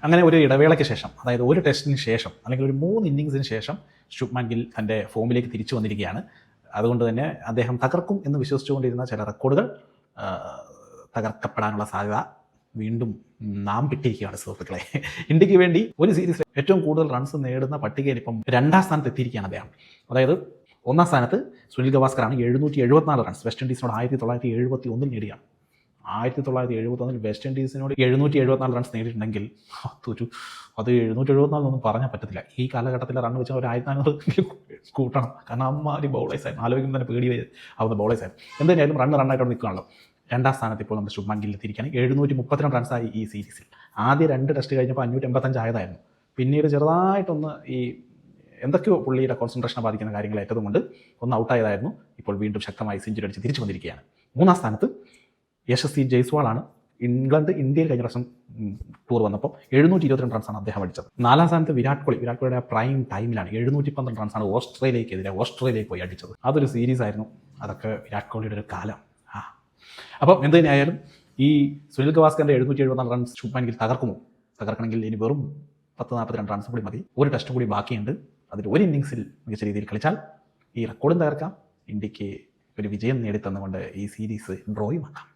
അങ്ങനെ ഒരു ഇടവേളയ്ക്ക് ശേഷം, അതായത് ഒരു ടെസ്റ്റിന് ശേഷം അല്ലെങ്കിൽ ഒരു 3 ഇന്നിങ്സിന് ശേഷം ശുഭ്മാൻ ഗിൽ തൻ്റെ ഫോമിലേക്ക് തിരിച്ചു വന്നിരിക്കുകയാണ്. അതുകൊണ്ട് തന്നെ അദ്ദേഹം തകർക്കും എന്ന് വിശ്വസിച്ചുകൊണ്ടിരുന്ന ചില റെക്കോർഡുകൾ തകർക്കപ്പെടാനുള്ള സാധ്യത വീണ്ടും നാം വിട്ടിരിക്കുകയാണ് സുഹൃത്തുക്കളെ. ഇന്ത്യക്ക് വേണ്ടി ഒരു സീരീസിൽ ഏറ്റവും കൂടുതൽ റൺസ് നേടുന്ന പട്ടികയിൽ ഇപ്പം 2ാം സ്ഥാനത്ത് എത്തിയിരിക്കുകയാണ് അദ്ദേഹം. അതായത് 1ാം സ്ഥാനത്ത് സുനിൽ ഗവാസ്കറാണ് 774 റൺസ്, വെസ്റ്റ് ഇൻഡീസിനോട് 1971 നേടിയാണ്. 1971 വെസ്റ്റ് ഇൻഡീസിനോട് 774 റൺസ് നേടിയിട്ടുണ്ടെങ്കിൽ അത് 774 പറഞ്ഞാൽ പറ്റത്തില്ല. ഈ കാലഘട്ടത്തിലെ റൺ വെച്ചാൽ ഒരു 1400 കൂട്ടണം. കാരണം അമ്മാരി ബൗളേഴ്സായിരുന്നു, ആലോചിക്കുമ്പോൾ തന്നെ പേടി ആവുന്ന ബൗളേഴ്സായിരുന്നു. എന്തായാലും റണ്ണായിട്ട് നിൽക്കുകയാണല്ലോ. 2ാം സ്ഥാനത്ത് ഇപ്പോൾ നമ്മുടെ ശുഭ്മാൻ ഗിൽ എത്തിയിരിക്കുകയാണ്. 732 റൺസായി ഈ സീരീസിൽ. ആദ്യ 2 ടെസ്റ്റ് കഴിഞ്ഞപ്പോൾ 585 ആയതായിരുന്നു. പിന്നീട് ചെറുതായിട്ടൊന്ന് ഈ എന്തൊക്കെയോ പുള്ളിയുടെ കോൺസെൻട്രേഷനെ ബാധിക്കുന്ന കാര്യങ്ങൾ ഏറ്റതുകൊണ്ട് ഒന്ന് ഔട്ടായതായിരുന്നു. ഇപ്പോൾ വീണ്ടും ശക്തമായി സെഞ്ചുറി അടിച്ച് തിരിച്ചു വന്നിരിക്കുകയാണ്. 3ാം സ്ഥാനത്ത് യശസ്വി ജയ്സ്വാളാണ്. ഇന്ത്യയിൽ കഴിഞ്ഞ പ്രാവശ്യം ടൂർ വന്നപ്പോൾ 722 റൺസാണ് അദ്ദേഹം അടിച്ചത്. 4ാം സ്ഥാനത്ത് വിരാട് കോഹ്ലിയുടെ പ്രൈം ടൈമിലാണ് 712 റൺസാണ് ഓസ്ട്രേലിയയ്ക്ക് പോയി അടിച്ചത്. അതൊരു സീരീസ് ആയിരുന്നു. അതൊക്കെ വിരാട് കോഹ്ലിയുടെ ഒരു കാലം. അപ്പം എന്ത് തന്നെയായാലും ഈ സുനിൽ ഗവാസ്കറിൻ്റെ 774 റൺസ് ശുഭ്മാൻ ഗിൽ തകർക്കണമെങ്കിൽ ഇനി വെറും 42 റൺസ് കൂടി മതി. ഒരു ടെസ്റ്റ് കൂടി ബാക്കിയുണ്ട്. അതിൽ ഒരു ഇന്നിങ്സിൽ മികച്ച രീതിയിൽ കളിച്ചാൽ ഈ റെക്കോർഡും തകർക്കാം, ഇന്ത്യക്ക് ഒരു വിജയം നേടിത്തന്നുകൊണ്ട് ഈ സീരീസ് ഡ്രോയും ആക്കാം.